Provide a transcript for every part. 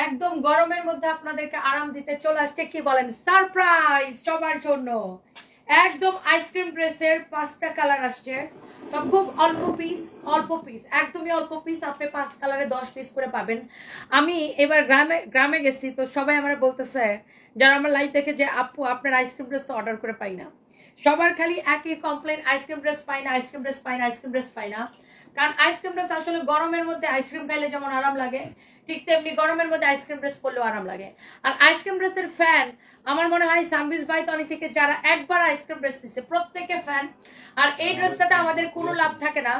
একদম গরমের মধ্যে আপনাদেরকে আরাম দিতে চলে আসছে কি বলেন সারপ্রাইজ সবার জন্য একদম আইসক্রিম ড্রেসের 5টা কালার আসছে তো খুব অল্প পিস একদমই অল্প পিস আপনি 5 কালারে 10 পিস করে পাবেন আমি এবার গ্রামে গেছি তো সবাই আমরা বলতেছে যারা আমার লাইভ দেখে যে আপু আপনার আইসক্রিম ড্রেস তো অর্ডার করে পাই না সবার খালি একই কমপ্লেন আইসক্রিম ড্রেস পাই না আইসক্রিম ড্রেস পাই না আইসক্রিম ড্রেস পাই না কারণ আইসক্রিম ড্রেস আসলে গরমের মধ্যে আইসক্রিম খাইলে যেমন আরাম লাগে ঠিক তেমনি গরমের মধ্যে আইসক্রিম ড্রেস পরলেও আরাম লাগে আর আইসক্রিম ড্রেসের ফ্যান আমার মনে হয় সানবিজ বাই তনি থেকে যারা একবার আইসক্রিম ড্রেস দিচ্ছে প্রত্যেকে ফ্যান আর এই ড্রেসটাতে আমাদের কোনো লাভ থাকে না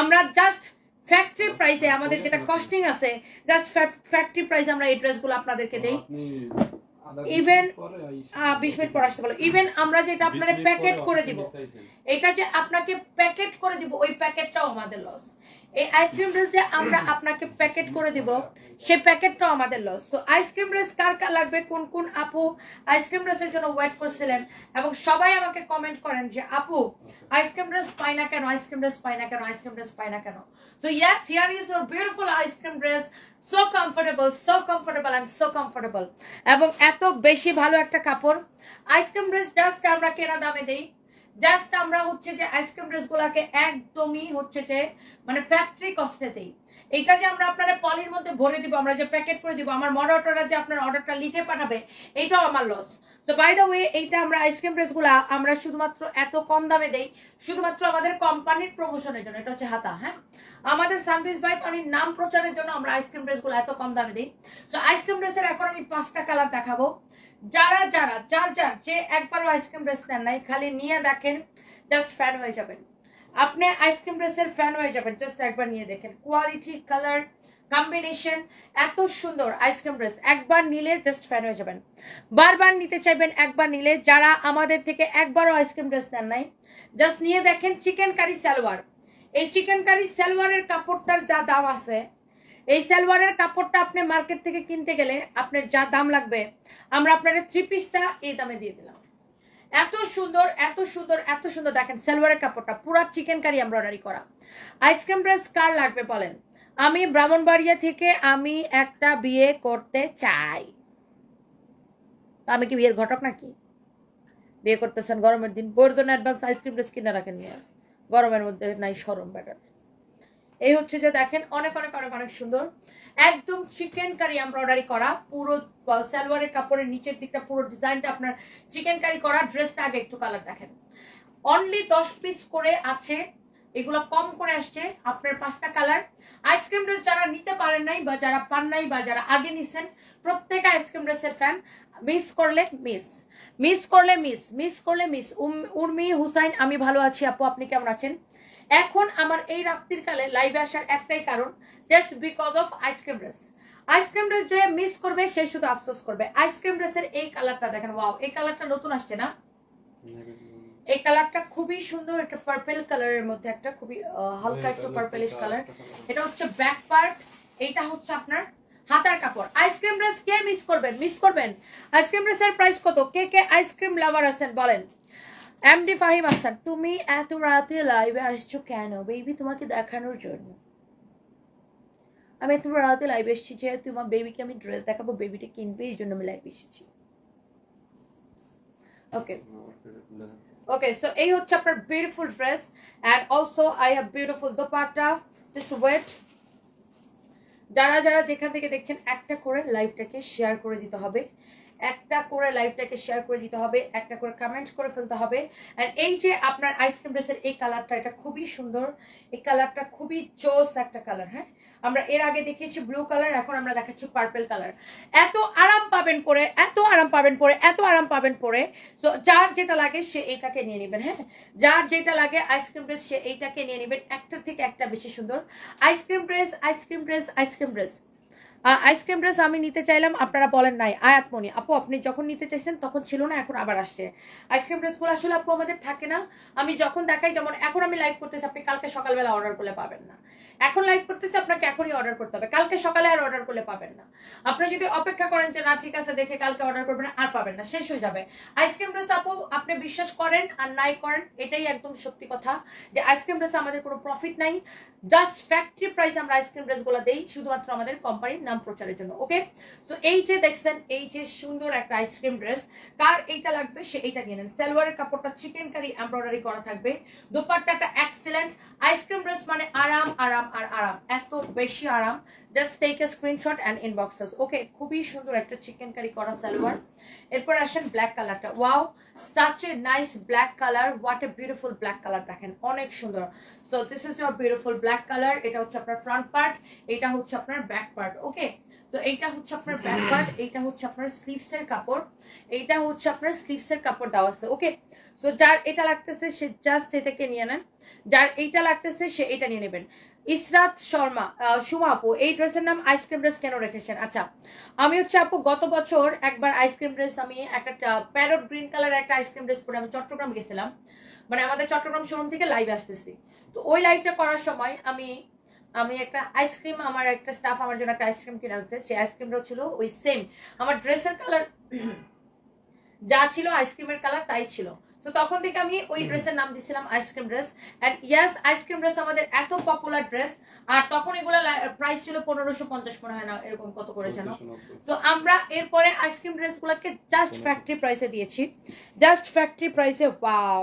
আমরা জাস্ট ফ্যাক্টরি প্রাইসে আমাদের যেটা কস্টিং আছে জাস্ট ফ্যাক্টরি প্রাইসে আমরা এই ড্রেসগুলো আপনাদেরকে দেই ইভেন 20 মিনিট পর আসতে বলো ইভেন আমরা যেটা আপনারা প্যাকেট করে দিব এটা যে আপনাকে প্যাকেট করে দিব ওই প্যাকেটটাও আমাদের লস এই আইসক্রিম ড্রেস যে আমরা আপনাকে প্যাকেট করে দিব সেই প্যাকেটটাও আমাদের লস তো আইসক্রিম ড্রেস কার কার লাগবে কোন কোন আপু আইসক্রিম ড্রেসের জন্য ওয়েট করছিলেন এবং সবাই আমাকে কমেন্ট করেন যে আপু আইসক্রিম ড্রেস পাই না কেন আইসক্রিম ড্রেস পাই না কেন আইসক্রিম ড্রেস পাই না কেন so yes here is your beautiful ice cream dress so comfortable and so comfortable এবং এত বেশি ভালো একটা কাপড় আইসক্রিম ড্রেস জাস্ট আমরা কেনা দামে দেই জাস্ট আমরা হচ্ছে যে আইসক্রিম ড্রেস গুলাকে একদমই হচ্ছে যে মানে ফ্যাক্টরি কস্টে দেই এটা যে আমরা আপনারা পলির মধ্যে ভরে দিব আমরা যে প্যাকেট করে দিব আমার মডারেটররা যে আপনার অর্ডারটা লিখে পাঠাবে এটাও আমার loss so by the way এইটা আমরা আইসক্রিম ড্রেস গুলা আমরা শুধুমাত্র এত কম দামে দেই শুধুমাত্র আমাদের কোম্পানির প্রমোশনের জন্য এটা হচ্ছে হাতা হ্যাঁ আমাদের সানবিজ বাই তনির নাম প্রচারের জন্য আমরা আইসক্রিম ড্রেস গুলো এত কম দামে দিই সো আইসক্রিম ড্রেসের এখন আমি 5টা কালার দেখাবো যারা যার যে একবারও আইসক্রিম ড্রেস নেন নাই খালি নিয়ে দেখেন জাস্ট ফ্যান হয়ে যাবেন আপনি আইসক্রিম ড্রেসের ফ্যান হয়ে যাবেন জাস্ট একবার নিয়ে দেখেন কোয়ালিটি কালার কম্বিনেশন এত সুন্দর আইসক্রিম ড্রেস একবার নিলে জাস্ট ফ্যান হয়ে যাবেন বারবার নিতে চাইবেন একবার নিলে যারা আমাদের থেকে একবারও আইসক্রিম ড্রেস নেন নাই জাস্ট নিয়ে দেখেন চিকেন কারি সালোয়ার এই চিকেন কারি সালোয়ারের কাপড়টার যা দাম আছে এই সালোয়ারের কাপড়টা আপনি মার্কেট থেকে কিনতে গেলে আপনার যা দাম লাগবে আমরা আপনাদের 3 পিসটা এই দামে দিয়ে দিলাম এত সুন্দর দেখেন সালোয়ারের কাপড়টা পুরো চিকেন কারি এমব্রয়ডারি করা আইসক্রিম ড্রেস কার লাগবে বলেন আমি ব্রাহ্মণবাড়িয়া থেকে আমি একটা বিয়ে করতে চাই আমি কি বিয়ের ঘটক নাকি বিয়ে করতেছেন গরমের দিন বউর জন্য অ্যাডভান্স আইসক্রিম ড্রেস কিনে রাখেন নিয়ে গরমের মধ্যে নাই শরম ব্যাটার এই হচ্ছে যে দেখেন অনেক সুন্দর একদম চিকেন কারি এমব্রয়ডারি করা পুরো সালোয়ারের কাপড়ের নিচের দিকটা পুরো ডিজাইনটা আপনার চিকেন কারি করা ড্রেসটা আগে একটু কালার দেখেন অনলি 10 পিস করে আছে এগুলো কম করে আসছে আপনার 5টা কালার আইসক্রিম ড্রেস যারা নিতে পারেন নাই বা যারা পান নাই বা যারা আগে নিছেন প্রত্যেক আইসক্রিম ড্রেসের ফ্যান মিস করলে মিস উর্মি হুসাইন আমি ভালো আছি আপু আপনি কেমন আছেন এখন আমার এই রাত্রির কালে লাইভে আসার একটাই কারণ just because of ice cream dress যে মিস করবে সে শুধু আফসোস করবে আইসক্রিম ড্রেসের এই কালারটা দেখেন ওয়াও এই কালারটা নতুন আসছে না এই কালারটা খুবই সুন্দর এটা পার্পল কালারের মধ্যে একটা খুবই হালকা একটু পার্পলিশ কালার এটা হচ্ছে ব্যাক পার্ট এইটা হচ্ছে আপনার হাতার কাপড় আইসক্রিম ড্রেস কে মিস করবেন আইসক্রিম ড্রেসের প্রাইস কত কে আইসক্রিম লাভার আছেন বলেন এমডি ফাহিম আসান তুমি এত রাতে লাইভে আসছো কেন বেবি তোমাকে দেখানোর জন্য আমি এত রাতে লাইভে এসেছি যে তোমার বেবিকে আমি ড্রেস দেখাবো বেবিটা কিনবে এই জন্য আমি লাইভে এসেছি ওকে সো এই হচ্ছে আপনার beautiful dress and also I have beautiful dupatta just wait যারা যেখান থেকে দেখছেন একটা করে লাইভটাকে শেয়ার করে দিতে হবে একটা করে কমেন্ট করে ফেলতে হবে এন্ড এই যে আপনার আইসক্রিম ড্রেসের এই কালারটা এটা খুবই সুন্দর এই কালারটা খুবই জোস একটা কালার হ্যাঁ আমরা এর আগে দেখিয়েছি ব্লু কালার এখন আমরা দেখাচ্ছি পার্পল কালার এত আরাম পাবেন পরে তো যার যেটা লাগে সে এইটাকে নিয়ে নেবেন হ্যাঁ যার যেটা লাগে আইসক্রিম ড্রেস সে এইটাকে নিয়ে নেবেন একটার থেকে একটা বেশি সুন্দর আইসক্রিম ড্রেস আমি নিতে চাইলাম আপনারা বলেন নাই আয়াতমণি আপু আপনি যখন নিতে চাইছেন তখন ছিল না এখন আবার আসছে আইসক্রিম ড্রেসগুলো আসলে আপু আমাদের থাকে না আমি যখন দেখাই যেমন এখন আমি লাইভ করতেছি আপনি কালকে সকালবেলা অর্ডার করলে পাবেন না এখন লাইভ করতেছি আপনাকে এখনই অর্ডার করতে হবে কালকে সকালে আর অর্ডার করলে পাবেন না আপনি যদি অপেক্ষা করেন যে না ঠিক আছে দেখে কালকে অর্ডার করবেন আর পাবেন না শেষ হয়ে যাবে আইসক্রিম ড্রেস আপু আপনি বিশ্বাস করেন আর নাই করেন এটাই একদম সত্যি কথা যে আইসক্রিম ড্রেস আমাদের কোনো প্রফিট নাই জাস্ট ফ্যাক্টরি প্রাইস আমরা আইসক্রিম ড্রেসগুলো দেই শুধুমাত্র আমাদের কোম্পানির নাম নাম প্রচারের জন্য। ওকে, সো এই যে দেখছেন এই যে সুন্দর একটা আইসক্রিম ড্রেস, কার এইটা লাগবে সে এইটা নিয়ে নেন। সালোয়ারের কাপড়টা চিকেন কারি এমব্রয়ডারি করা থাকবে, দোপাট্টাটা এক্সিলেন্ট। আইসক্রিম ড্রেস মানে আরাম আরাম আর আরাম, এত বেশি আরাম। Just take a screenshot and inbox us. Okay, খুবই সুন্দর একটা চিকেন কারি করা সালোয়ার। এরপর আসেন ব্ল্যাক কালারটা, wow such a nice black color, what a beautiful black color, দেখেন অনেক সুন্দর। So this is your beautiful black colour. এটা হচ্ছে আপনার ফ্রন্ট পার্ট, এটা হচ্ছে আপনার ব্যাক পার্ট। ওকে, তো এইটা হচ্ছে আপনার ব্যাক পার্ট, এইটা হচ্ছে আপনার স্লিভস এর কাপড়, এইটা হচ্ছে আপনার স্লিভস এর কাপড় দেওয়া আছে। ওকে, সো যার এটা লাগতেছে সে জাস্ট এটাকে নিয়ে নেন, যার এইটা লাগতেছে সে এটা নিয়ে নেবেন। ইসরাত শর্মা, সুমা আপু এই ড্রেসের নাম আইসক্রিম ড্রেস কেন রেখেছেন? আচ্ছা, আমি হচ্ছে আপু গত বছর একবার আইসক্রিম ড্রেস, আমি একটা প্যারট গ্রিন কালার একটা আইসক্রিম ড্রেস পরে আমি চট্টগ্রাম গেছিলাম, মানে আমাদের চট্টগ্রাম শোরুম থেকে লাইভ আসতেছি। তো ওই লাইভটা করার সময় আমি একটা আইসক্রিম, আমার একটা স্টাফ আমার জন্য একটা আইসক্রিম কিনে আনছে, সেই আইসক্রিমটাও ছিল ওই সেম আমার ড্রেসের কালার যা ছিল আইসক্রিমের কালার তাই ছিল। তো তখন থেকে আমি ওই ড্রেসের নাম দিছিলাম ice cream dress. And yes, ice cream dress আমাদের এত পপুলার ড্রেস, আর তখন এগুলো প্রাইস ছিল 1550 মনে হয় না, এরকম কত করে জানো। তো আমরা এরপরে আইসক্রিম ড্রেস গুলোকে জাস্ট ফ্যাক্টরি প্রাইসে দিয়েছি, জাস্ট ফ্যাক্টরি প্রাইসে। ওয়াও,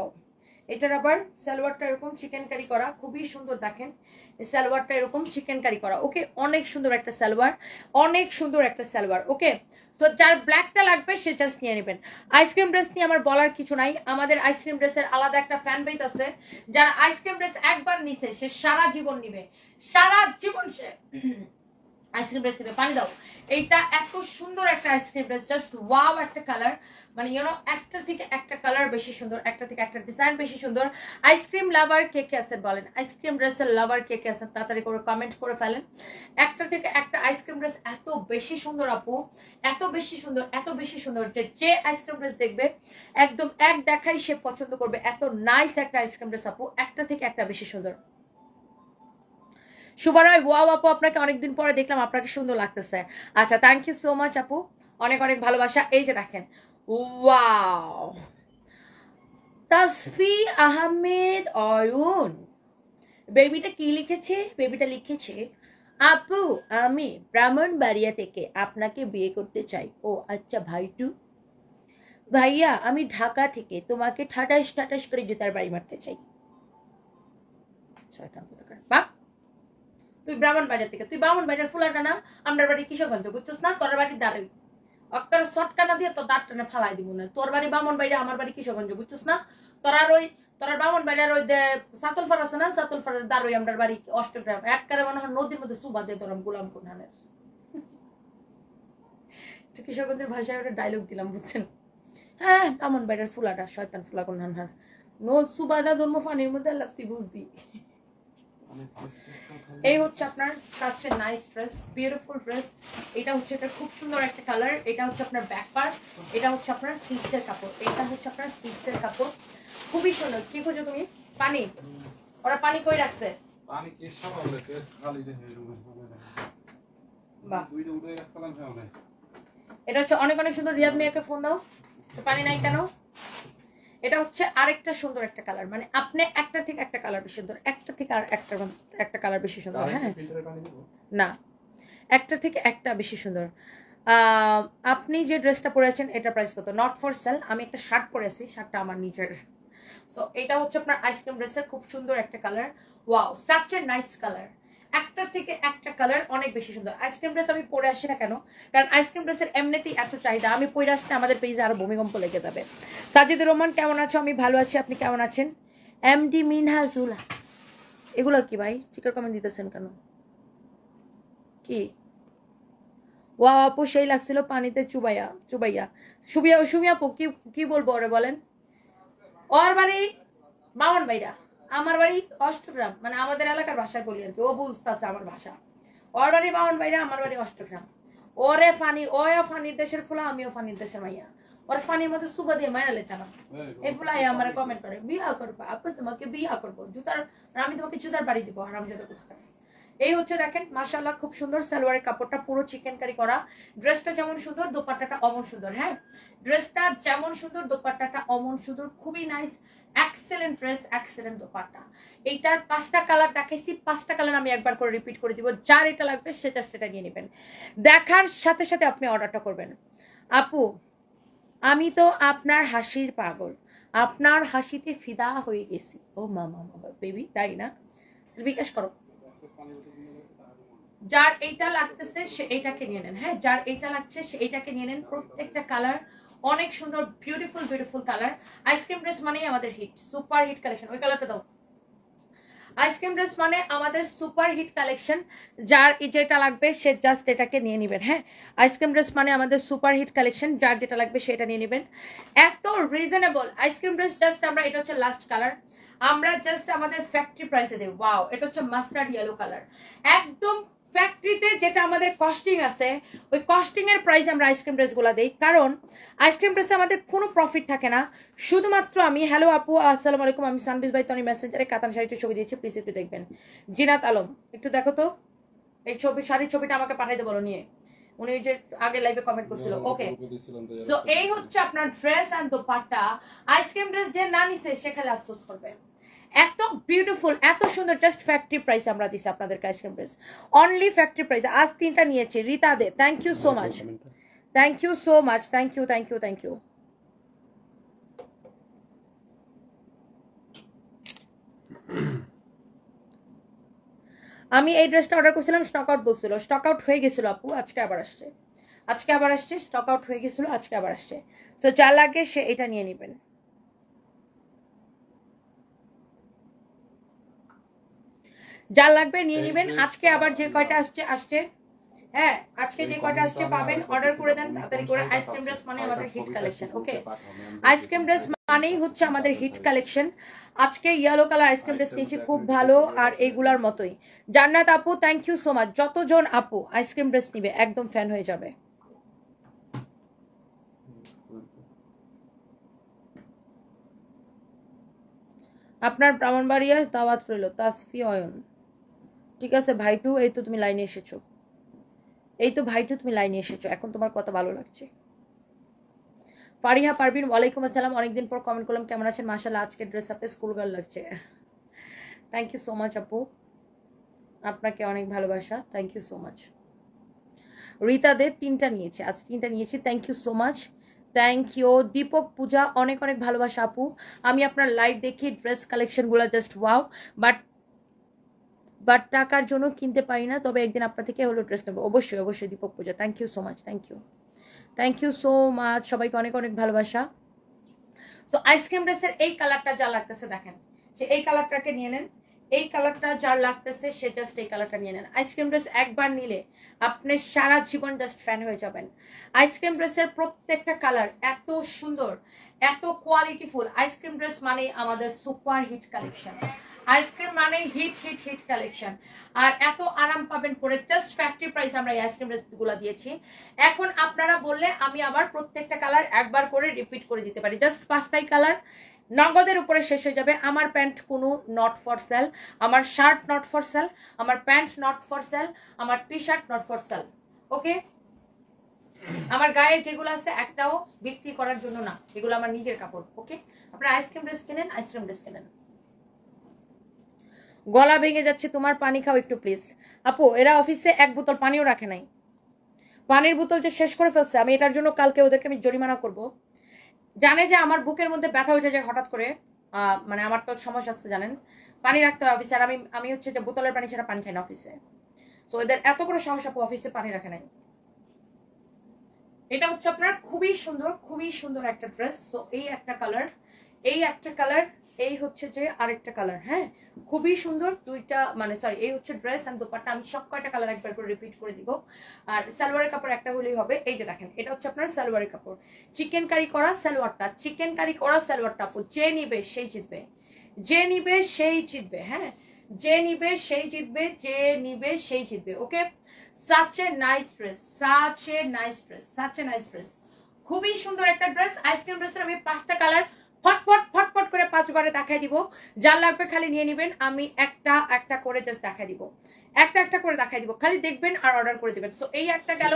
এটার আবার সালোয়ারটা এরকম চিকেন কারি করা, খুবই সুন্দর। দেখেন সালোয়ারটা এরকম চিকেন কারি করা। ওকে, অনেক সুন্দর একটা সালোয়ার, অনেক সুন্দর একটা সালোয়ার। ওকে, সো যার ব্ল্যাকটা লাগবে সে জাস্ট নিয়ে নেবেন। আইসক্রিম ড্রেস নিয়ে আমার বলার কিছু নাই, আমাদের আইসক্রিম ড্রেসের আলাদা একটা ফ্যান বেস আছে। যারা আইসক্রিম ড্রেস একবার নিছে সে সারা জীবন নিবে, সারা জীবন সে আইসক্রিম ড্রেস নিবে। পানি দাও। এইটা এত সুন্দর একটা আইসক্রিম ড্রেস, জাস্ট ওয়াও একটা কালার, মানে ইউনো একটা থেকে একটা কালার বেশি সুন্দর, একটা থেকে একটা ডিজাইন বেশি সুন্দর। আইসক্রিম লাভার কে কে আছেন বলেন, আইসক্রিম ড্রেসের লাভার কে কে আছেন তাড়াতাড়ি করে কমেন্ট করে ফেলেন। একটা থেকে একটা আইসক্রিম ড্রেস এত বেশি সুন্দর আপু, এত বেশি সুন্দর, এত বেশি সুন্দর যে যে আইসক্রিম ড্রেস দেখবে একদম এক দেখাই সে পছন্দ করবে। এত নাইস একটা আইসক্রিম ড্রেস আপু, একটা থেকে একটা বেশি সুন্দর। শুভারয়, ওয়াও আপু আপনাকে অনেকদিন পরে দেখলাম, আপনাকে সুন্দর লাগতেছে। আচ্ছা, থ্যাংক ইউ সো মাচ আপু, অনেক অনেক ভালোবাসা। এই যে দেখেন, ওয়াও, তাসফি আহমেদ অয়ুন, বেবিটা কি লিখেছে? বেবিটা লিখেছে, আপু আমি ব্রাহ্মণবাড়িয়া থেকে আপনাকে বিয়ে করতে চাই। ও আচ্ছা ভাইটু, ভাইয়া আমি ঢাকা থেকে তোমাকে ঠাটাস ঠাটাস করে জুতার বাড়ি মারতে চাই। বা তুই ব্রাহ্মণবাড়িয়া থেকে, তুই ব্রাহ্মণবাড়িয়ার ফুলাটা না, আমার বাড়ি কিশোরগঞ্জ, বুঝছিস না? তোর বাড়ি দাঁড়াই অক্কার শটকা না দিয়ে তোর দাঁত টানে ফালাই দিব না। তোর বাড়ি ব্রাহ্মণবাড়িয়া, আমার বাড়ি কিশোরগঞ্জ, বুঝছিস না? তোরার ব্রাহ্মণবাড়িয়ার ওই সাতলফার আছে না, সাতলফারের দাঁড়াই আমার বাড়ি অষ্টগ্রাম, একবারে মনে হয় নদীর মধ্যে সুবা দিয়ে তোরাম গোলাম কোনহানের। কিশোরগঞ্জের ভাষায় একটা ডায়লগ দিলাম, বুঝছেন? হ্যাঁ, ব্রাহ্মণবাড়িয়ার ফুলাটা শয়তান ফুলা কোনহান, নো সুবাদা ধর্ম ফানির মধ্যে তুই বুঝবি। এই হচ্ছে আপনার such a nice dress, beautiful dress. এটা হচ্ছে এটা খুব সুন্দর একটা কালার। এটা হচ্ছে আপনার ব্যাক পার্ট, এটা হচ্ছে আপনার স্লিভস এর কাপড়, এটা হচ্ছে আপনার স্লিভস এর কাপড়, খুবই সুন্দর। কি খোঁজো তুমি? পানি? ওরা পানি কই রাখছে? পানি কি সব বলে টেস্ট খালি রে বাহ, দুইটা উড়ে রাখলাম সামনে। এটা হচ্ছে অনেক অনেক সুন্দর। রিয়াদ মিয়াকে ফোন দাও, পানি নাই কেন? এটা হচ্ছে আরেকটা সুন্দর একটা কালার, মানে আপনি একটা থেকে একটা কালার বেশি সুন্দর, একটা থেকে আর একটা কালার বেশি সুন্দর। হ্যাঁ না, একটা থেকে একটা বেশি সুন্দর। আপনি যে ড্রেসটা পরে আছেন এটা প্রাইস কত? Not for sell. আমি একটা শার্ট পরে আছি, শার্টটা আমার নিজের। সো এটা হচ্ছে আপনার আইসক্রিম ড্রেসের খুব সুন্দর একটা colour. Wow, such a nice colour, একটা থেকে একটা কালার অনেক বেশি সুন্দর। আইসক্রিম ড্রেস আমি পরে আসি না কেন, কারণ আইসক্রিম ড্রেসের এমনিতেই এত চাহিদা, আমি পরে আসতে আমাদের পেজে আরো ভূমিকম্প লেগে যাবে। সাজিদুর রহমান, কেমন আছো? আমি ভালো আছি, আপনি কেমন আছেন? এমডি মিনহাজুল, এগুলো কি ভাই চিকার কমেন্ট দিতেছেন কেন? কি ওয়া আপু সেই লাগছিল পানিতে চুবাইয়া। সুমি আপু কি বলবো ওরে বলেন? ওর বাড়ি ব্রাহ্মণবাড়িয়া, আমার বাড়ি অষ্টগ্রাম, মানে আমাদের এলাকার ভাষায় বলি আর কি, ও বুঝতেছে আমার ভাষা। ওর বাড়ি ব্রাহ্মণবাড়িয়া, আমার বাড়ি অষ্টগ্রাম। ওরে ফানির দেশের ফুলা, আমিও ফানির দেশের মাইয়া। ওর ফানির মধ্যে সুবা দিয়ে মাইরালে চালাম। এই ফুলাই আমার কমেন্ট করে, বিয়া করবো আপু, তোমাকে বিয়া করবো, আমি তোমাকে জুতার বাড়ি দিব, আর আমি যত কোথাকার। এই হচ্ছে দেখেন, মাশাআল্লাহ খুব সুন্দর। সালোয়ারের কাপড়টা পুরো চিকেন কারি করা, ড্রেসটা যেমন সুন্দর দোপাট্টাটা অমন সুন্দর। হ্যাঁ, ড্রেসটা যেমন সুন্দর দোপাট্টাটা অমন সুন্দর, খুবই nice. Excellent dress, excellent dupatta. এইটার 5টা কালার দেখাইছি, 5টা কালার আমি একবার করে রিপিট করে দিব। যার এটা লাগবে সে জাস্ট এটা নিয়ে নেবেন, দেখার সাথে সাথে আপনি অর্ডারটা করবেন। আপু আমি তো আপনার হাসির পাগল, আপনার হাসিতে ফিদা হয়ে গেছি। ও মামা মামা বেবি, তাই না? বিকাশ করো। যার এইটা লাগতেছে সে এইটাকে নিয়ে নেন। হ্যাঁ, যার এইটা লাগছে সে এইটাকে নিয়ে নেন। প্রত্যেকটা কালার অনেক সুন্দর, beautiful beautiful colour. Ice cream dress মানেই আমাদের হিট, সুপার হিট কালেকশন। ওই কালারটা দাও। আইসক্রিম ড্রেস মানে আমাদের সুপার হিট কালেকশন। যার যেটা লাগবে সে জাস্ট এটাকে নিয়ে নেবেন। হ্যাঁ, আইসক্রিম ড্রেস মানে আমাদের সুপার হিট কালেকশন। যার যেটা লাগবে সেটা নিয়ে নেবেন। এত রিজনেবল আইসক্রিম ড্রেস। জাস্ট আমরা, এটা হচ্ছে লাস্ট কালার, আমরা জাস্ট আমাদের ফ্যাক্টরি প্রাইসে দেব। ওয়াও, এটা হচ্ছে মাস্টার্ড ইয়েলো কালার। একদম ফ্যাক্টরিতে যেটা আমাদের কস্টিং আছে ওই কস্টিং এর প্রাইস আমরা আইসক্রিম ড্রেস গুলা দেই, কারণ আইসক্রিম ড্রেসে আমাদের কোনো প্রফিট থাকে না। শুধুমাত্র আমি, হ্যালো আপু আসসালামু আলাইকুম, আমি সানবিজ ভাই তনি মেসেঞ্জারে কাতান শাড়িটির ছবি দিয়েছি, প্লিজ একটু দেখবেন। জিনাত আলম একটু দেখো তো এই ছবি, শাড়ির ছবিটা আমাকে পাঠাইতে বলো নিয়ে, উনি যে আগে লাইভে কমেন্ট করছিল। ওকে, সো এই হচ্ছে আপনার dress and dupatta. Ice cream dress যে না নিছে সে খালি আফসোস করবে। এত বিউটিফুল, এত সুন্দর, জাস্ট ফ্যাক্টরি প্রাইস আমরা দিছি আপনাদেরকে ice cream dress, only factory price. আজ 3টা নিয়েছি। Rita De, thank you so much, thank you so much, thank you thank you thank you. আমি এই ড্রেসটা অর্ডার করছিলাম, স্টক আউট বলছিল, স্টক আউট হয়ে গেছিল আপু, আজকে আবার আসছে, আজকে আবার আসছে। স্টক আউট হয়ে গেছিল, আজকে আবার আসছে। সো যা লাগে সে এটা নিয়ে নেবেন। যা লাগবে নিয়ে নেবেন। আজকে আবার যে কয়টা আসছে আসছে, হ্যাঁ আজকে যে কয়টা আসছে পাবেন, অর্ডার করে দেন তাড়াতাড়ি করে। আইসক্রিম ড্রেস মানে আমাদের হিট কালেকশন। ওকে, আইসক্রিম ড্রেস মানেই হচ্ছে আমাদের হিট কালেকশন। আজকে ইয়েলো কালার আইসক্রিম ড্রেস নিয়েছি, খুব ভালো, আর এইগুলার মতোই। জান্নাত আপু থ্যাংক ইউ সো মাচ। যতজন আপু আইসক্রিম ড্রেস নিবে একদম ফ্যান হয়ে যাবে। আপনার ব্রাহ্মণবাড়িয়া দাওয়াত রইল, তাসফি অয়ন। ঠিক আছে ভাইটু, এই তো তুমি লাইনে এসেছো, এই তো ভাইটু তুমি লাইনে এসেছো, এখন তোমার কথা ভালো লাগছে। ফারিহা পারভিন ওয়ালাইকুম আসসালাম, অনেকদিন পর কমেন্ট করলাম, কেমন আছেন? মাশাআল্লাহ, আজকে ড্রেস আপে স্কুল গার্ল লাগছে। থ্যাংক ইউ সো মাচ আপু, আপনাকে অনেক ভালোবাসা, thank you so much. Rita Dey 3টা নিয়েছে, আজ 3টা নিয়েছি, thank you so much, thank you. Deepak Puja অনেক অনেক ভালোবাসা আপু। আমি আপনার লাইভ দেখি, ড্রেস কালেকশন গুলো জাস্ট ওয়াও, বাট টাকার জন্য কিনতে পারি না, তবে একদিন আপনার থেকে হলো ড্রেস নেবো। অবশ্যই অবশ্যই Deepak Puja, thank you so much, thank you, thank you so much, সবাইকে অনেক অনেক ভালোবাসা। তো আইসক্রিম ড্রেসের এই কালারটা যা লাগতেছে দেখেন, সে এই কালারটাকে নিয়ে নেন। এই কালারটা যার লাগতেছে সে জাস্ট এই কালারটা নিয়ে নেন। আইসক্রিম ড্রেস একবার নিলে আপনি সারা জীবন জাস্ট ফ্যান হয়ে যাবেন। আইসক্রিম ড্রেসের প্রত্যেকটা কালার এত সুন্দর, এত কোয়ালিটিফুল। আইসক্রিম ড্রেস মানে আমাদের সুপার হিট কালেকশন। আইসক্রিম মানে হিট হিট হিট কালেকশন, আর এত আরাম পাবেন পরে। জাস্ট ফ্যাক্টরি প্রাইস আমরা এই আইসক্রিম ড্রেস গুলো দিয়েছি। এখন আপনারা বললে আমি আবার প্রত্যেকটা কালার একবার করে রিপিট করে দিতে পারি। জাস্ট 5টাই কালার নগদের উপরে শেষ হয়ে যাবে। আমার প্যান্ট কোনো নট ফর সেল, আমার শার্ট নট ফর সেল, আমার প্যান্ট নট ফর সেল, আমার T shirt not for sale. Okay, আমার গায়ে যেগুলো আছে একটাও বিক্রি করার জন্য না, এগুলো আমার নিজের কাপড়। ওকে, আপনারা আইসক্রিম ড্রেস কেনেন, আইসক্রিম ড্রেস কেনেন। গলা ভেঙে যাচ্ছে তোমার, পানি খাও একটু প্লিজ। আপু এরা অফিসে 1 বোতল পানিও রাখে নাই, পানির বোতল যে শেষ করে ফেলছে। আমি এটার জন্য কালকে ওদেরকে আমি জরিমানা করব। জানে যে আমার বুকের মধ্যে ব্যথা উঠে যায় হঠাৎ করে, মানে আমার তো সমস্যা আছে জানেন, পানি রাখতে হয় অফিসে। আর আমি হচ্ছে যে বোতলের পানি সেটা পানি খাই না অফিসে। তো এদের এত বড় সাহস আপু অফিসে পানি রাখে নাই। এটা হচ্ছে আপনার খুবই সুন্দর একটা ড্রেস। সো এই একটা কালার, এই একটা কালার, এই হচ্ছে যে আরেকটা কালার। হ্যাঁ, খুবই সুন্দর দুইটা, মানে সরি, এই হচ্ছে ড্রেস এন্ড দোপাট্টা। আমি সব কয়টা কালার একবার করে রিপিট করে দিব। আর সালোয়ারের কাপড় একটা হলেই হবে। এই যে দেখেন, এটা হচ্ছে আপনার সালোয়ারের কাপড়, চিকেন কারি করা সালোয়ারটা, চিকেন কারি করা সালোয়ারটা। আপু যে নিবে সেই জিতবে, যে নিবে সেই জিতবে। হ্যাঁ, যে নিবে সেই জিতবে, যে নিবে সেই জিতবে। ওকে, such a nice dress, such a nice dress, such a nice dress। খুবই সুন্দর একটা ড্রেস। আইসক্রিম ড্রেসের আমি 5টা কালার ফটফট ফটফট করে 5 বারে দেখাই দিব। যার লাগবে খালি নিয়ে নেবেন। আমি একটা একটা করে জাস্ট দেখাই দিব, একটা একটা করে দেখাই দিব, খালি দেখবেন আর অর্ডার করে দিবেন। সো এই একটা গেল,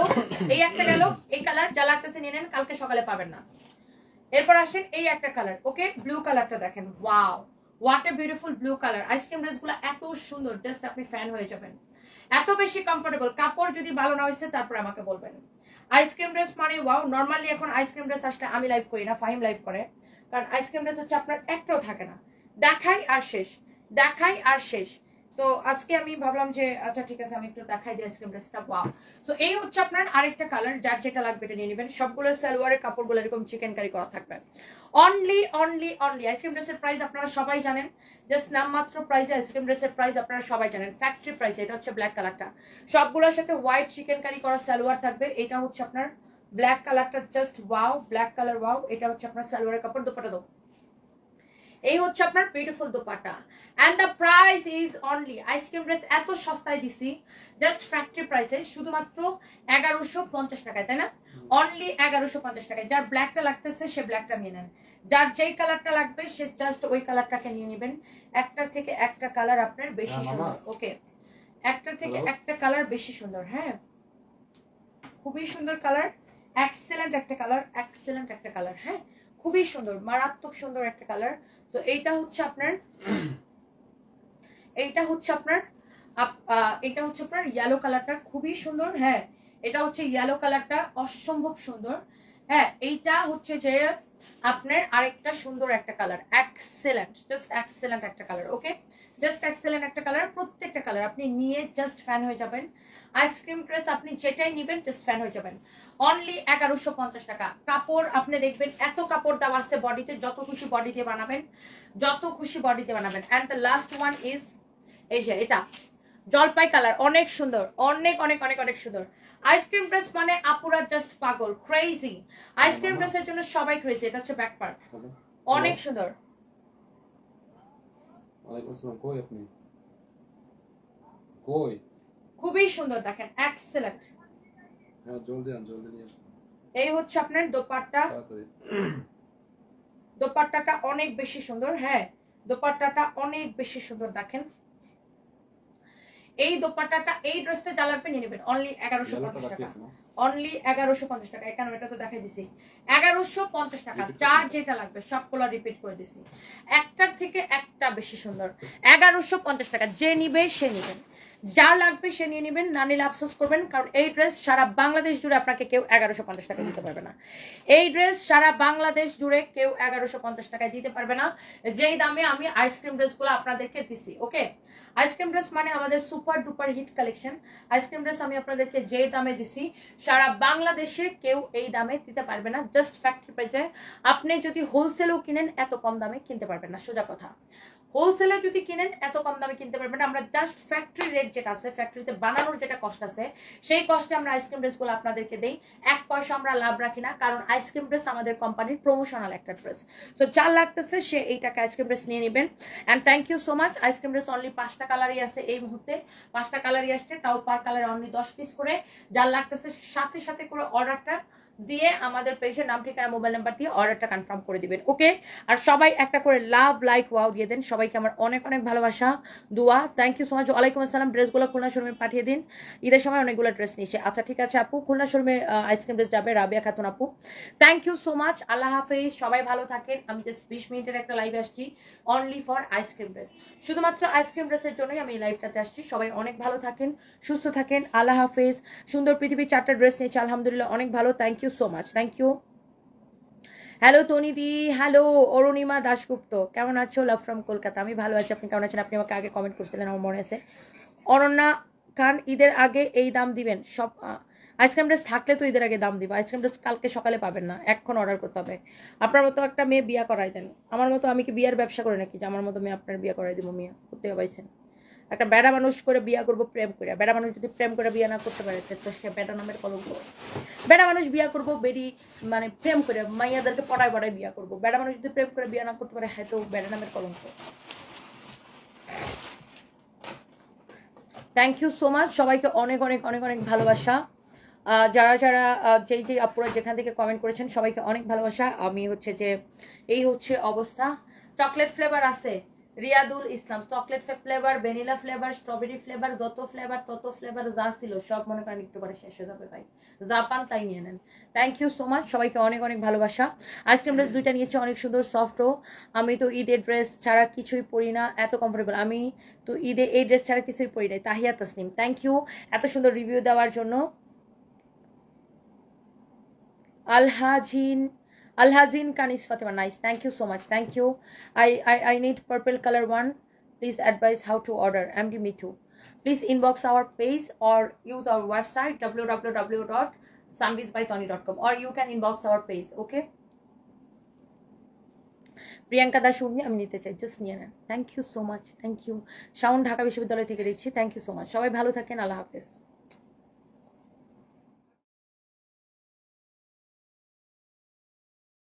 এই একটা গেল, এই কালার যা লাগতেছে নিয়ে নেন, কালকে সকালে পাবেন না। এরপর আসেন এই একটা কালার, ওকে ব্লু কালারটা দেখেন, wow what a beautiful blue colour. Ice cream ড্রেসগুলো এত সুন্দর, জাস্ট আপনি ফ্যান হয়ে যাবেন, এত বেশি কমফোর্টেবল। কাপড় যদি ভালো না হয়েছে তারপর আমাকে বলবেন। আইসক্রিম ড্রেস মানে ওয়াও। নর্মালি এখন আইসক্রিম ড্রেস আসলে আমি লাইভ করি না, ফাহিম লাইভ করে, কারণ আইসক্রিম ড্রেস হচ্ছে আপনার একটাও থাকে না, দেখাই আর শেষ, দেখাই আর শেষ। তো আজকে আমি ভাবলাম যে আচ্ছা ঠিক আছে আমি একটু দেখাই দিই আইসক্রিম ড্রেসটা, ওয়াও। সো এই হচ্ছে আপনার আরেকটা কালার, যার যেটা লাগবে এটা নিয়ে নেবেন। সবগুলোর সালোয়ারের কাপড়গুলো এরকম চিকেন কারি করা থাকবে। অনলি অনলি অনলি আইসক্রিম ড্রেসের প্রাইস আপনারা সবাই জানেন, জাস্ট নামমাত্র প্রাইসে আইসক্রিম ড্রেসের প্রাইস আপনারা সবাই জানেন, ফ্যাক্টরি প্রাইসে। এটা হচ্ছে ব্ল্যাক কালারটা, সবগুলোর সাথে হোয়াইট চিকেন কারি করা সালোয়ার থাকবে। এটা হচ্ছে আপনার ব্ল্যাক কালারটা, just wow, black colour wow. এটা হচ্ছে আপনার সালোয়ারের কাপড়, দোপাট্টা দাও। এই হচ্ছে আপনার beautiful dupatta, and the price is only, ice cream dress এত সস্তায় দিছি জাস্ট ফ্যাক্টরি প্রাইসে, শুধুমাত্র 1150 টাকায়, তাই না? অনলি 1150 টাকায়। যার ব্ল্যাকটা লাগতেছে সে ব্ল্যাকটা নিয়ে নেন, যার যেই কালারটা লাগবে সে জাস্ট ওই কালারটাকে নিয়ে নেবেন। একটার থেকে একটা কালার আপনার বেশি সুন্দর, ওকে একটার থেকে একটা কালার বেশি সুন্দর, হ্যাঁ খুবই সুন্দর কালার, এক্সেলেন্ট একটা কালার, এক্সেলেন্ট একটা কালার, হ্যাঁ খুবই সুন্দর, মারাত্মক সুন্দর একটা কালার। তো এইটা হচ্ছে আপনার, এইটা হচ্ছে আপনার এটা হচ্ছে আপনার ইয়েলো কালারটা, খুবই সুন্দর, হ্যাঁ এটা হচ্ছে ইয়েলো কালারটা, অসম্ভব সুন্দর। হ্যাঁ এইটা হচ্ছে যে আপনার আরেকটা সুন্দর একটা কালার, এক্সেলেন্ট, জাস্ট এক্সেলেন্ট একটা কালার, ওকে জাস্ট এক্সেলেন্ট একটা কালার। প্রত্যেকটা কালার আপনি নিয়ে জাস্ট ফ্যান হয়ে যাবেন। আইসক্রিম ড্রেস আপনি যেটাই নেবেন জাস্ট ফ্যান হয়ে যাবেন। অনলি 1150 টাকা। কাপড় আপনি দেখবেন এত কাপড় দেওয়া আছে বডিতে, যত খুশি বডি দিয়ে বানাবেন, যত খুশি বডি দিয়ে বানাবেন। And the last one is এই যে এটা জলপাই কালার, অনেক সুন্দর, অনেক অনেক অনেক অনেক সুন্দর। আইসক্রিম ড্রেস মানে আপুরা জাস্ট পাগল, ক্রেজি। আইসক্রিম ড্রেসের জন্য সবাই ক্রেজি। এটা হচ্ছে ব্যাক পার্ট, অনেক সুন্দর। ওয়ালাইকুম আসসালাম, কই আপনি? কই? খুবই সুন্দর দেখেন, এক্সেলেন্ট। হ্যাঁ জলদি আন, জলদি নিয়ে আসুন। এই হচ্ছে আপনার দোপাট্টা, তাড়াতাড়ি। দোপাট্টাটা অনেক বেশি সুন্দর, হ্যাঁ দোপাট্টাটা অনেক বেশি সুন্দর দেখেন। এই দোপাট্টাটা, এই ড্রেসটা যা লাগবে নিয়ে নেবেন, অনলি 1150 টাকা, অনলি 1150 টাকা। এখানে এটা তো দেখাই দিছি 1150 টাকা। যার যেটা লাগবে সবগুলো রিপিট করে দিছি, একটার থেকে একটা বেশি সুন্দর। 1150 টাকা, যে নিবে সে নিবেন, যা লাগবে সে নিয়ে নেবেন, না নিলে আফসোস করবেন। কারণ এই ড্রেস সারা বাংলাদেশ জুড়ে আপনাকে কেউ 1150 টাকা দিতে পারবে না। এই ড্রেস সারা বাংলাদেশ জুড়ে কেউ 1150 টাকায় দিতে পারবে না, যেই দামে আমি আইসক্রিম ড্রেসগুলো আপনাদেরকে দিছি। ওকে আইসক্রিম ড্রেস মানে আমাদের super duper hit collection. Ice cream dress আমি আপনাদেরকে যে দামে দিছি সারা বাংলাদেশে কেউ এই দামে দিতে পারবে না, জাস্ট ফ্যাক্টরি প্রাইসে। আপনি যদি হোলসেলও কিনেন এত কম দামে কিনতে পারবেন না, সোজা কথা। হোলসেলে যদি কিনেন এত কম দামে কিনতে পারবেন না। আমরা জাস্ট ফ্যাক্টরি রেট যেটা আছে, ফ্যাক্টরিতে বানানোর যেটা কষ্ট আছে, সেই কষ্টে আমরা আইসক্রিম ড্রেসগুলো আপনাদেরকে দেই। এক পয়সা আমরা লাভ রাখি না, কারণ আইসক্রিম ড্রেস আমাদের কোম্পানির প্রমোশনাল একটা ড্রেস। সো যার লাগতেছে সে এই টাকা আইসক্রিম ড্রেস নিয়ে নেবেন। And thank you so much. Ice cream dress only 5টা কালারই আছে এই মুহূর্তে, 5টা কালারই আসছে, তাও পার কালারে অনলি 10 পিস করে। যার লাগতেছে সাথে সাথে করে অর্ডারটা দিয়ে আমাদের পেজের নাম ঠিকানা মোবাইল নাম্বার দিয়ে অর্ডারটা কনফার্ম করে দিবেন, ওকে। আর সবাই একটা করে লাভ লাইক ওয়াও দিয়ে দেন। সবাইকে আমার অনেক অনেক ভালোবাসা, দোয়া, থ্যাংক ইউ সো মাচ। ওয়ালাইকুম আসসালাম। ড্রেসগুলো খুলনা শোরুমে পাঠিয়ে দিন, ঈদের সময় অনেকগুলো ড্রেস নিয়েছে। আচ্ছা ঠিক আছে আপু, খুলনা শোরুমে আইসক্রিম ড্রেস যাবে রাবিয়া খাতুন আপু। থ্যাংক ইউ সো মাচ, আল্লাহ হাফেজ, সবাই ভালো থাকেন। আমি জাস্ট 20 মিনিটের একটা লাইভে আসছি অনলি ফর আইসক্রিম ড্রেস, শুধুমাত্র আইসক্রিম ড্রেসের জন্যই আমি এই লাইভটাতে আসছি। সবাই অনেক ভালো থাকেন, সুস্থ থাকেন, আল্লাহ হাফেজ। সুন্দর পৃথিবীর 4টা ড্রেস নিয়েছে, আলহামদুলিল্লাহ অনেক ভালো। Thank you so much, thank you. Hello তনিদি, হ্যালো অরুণিমা দাশগুপ্ত, কেমন আছো? Love from Kolkata. আমি ভালো আছি, আপনি কেমন আছেন? আপনি আমাকে আগে কমেন্ট করছিলেন, আমার মনে আছে। অনন্যা খান, ঈদের আগে এই দাম দিবেন সব আইসক্রিম ড্রেস থাকলে তো ঈদের আগে দাম দিব। আইসক্রিম ড্রেস কালকে সকালে পাবেন না, এখন অর্ডার করতে হবে। আপনার মতো একটা মেয়ে বিয়া করাই দেন, আমার মতো আমি কি বিয়ার ব্যবসা করে নাকি যে আমার মতো মেয়ে আপনার বিয়া করাই দিব? মিয়া করতে পাইছেন? একটা বেড়া মানুষ করে বিয়া করবো প্রেম করে, বেড়া মানুষ যদি প্রেম করে বিয়া না করতে পারে তো সে বেড়া নামের কলঙ্ক। বেড়া মানুষ বিয়া করবো বেডি মানে প্রেম করে, মাইয়াদেরকে পড়ায় পড়ায় বিয়া করবো। বেড়া মানুষ যদি প্রেম করে বিয়া না করতে পারে, হ্যাঁ তো বেড়া নামের কলঙ্ক। থ্যাংক ইউ সো মাচ, সবাইকে অনেক অনেক অনেক অনেক ভালোবাসা। যারা যারা যেই আপুরা যেখান থেকে কমেন্ট করেছেন সবাইকে অনেক ভালোবাসা। আমি হচ্ছে যে এই হচ্ছে অবস্থা। চকলেট ফ্লেভার আছে, Riadul Islam chocolate flavour, vanilla flavour, strawberry flavour, যত ফ্লেভার তত ফ্লেভার যা ছিল সব মনে করেন একটু পরে শেষ হয়ে যাবে ভাই। জাপান তাই নিয়ে নেন। থ্যাংক ইউ সো মাচ, সবাইকে অনেক অনেক ভালোবাসা। আইসক্রিম ড্রেস দুইটা নিয়েছি, অনেক সুন্দর সফটও। আমি তো ঈদের ড্রেস ছাড়া কিছুই পরি না, এত কমফোর্টেবল। আমি তো ঈদে এই ড্রেস ছাড়া কিছুই পরি নাই। তাহিয়া তাসনিম, থ্যাংক ইউ এত সুন্দর রিভিউ দেওয়ার জন্য। Alhajin Kanis Fatima, nice. Thank you so much. Thank you. I need purple color one. Please advise how to order. MD me too. Please inbox our page or use our website www.samvisbytony.com or you can inbox our page. Okay. Priyanka Das Urmi, আমি নিতে চাই, just নিয়ে নেন। Thank you so much, thank you. Shaon Dhaka বিশ্ববিদ্যালয় থেকে দেখছি, thank you so much. সবাই ভালো থাকেন, আল্লাহ হাফেজ।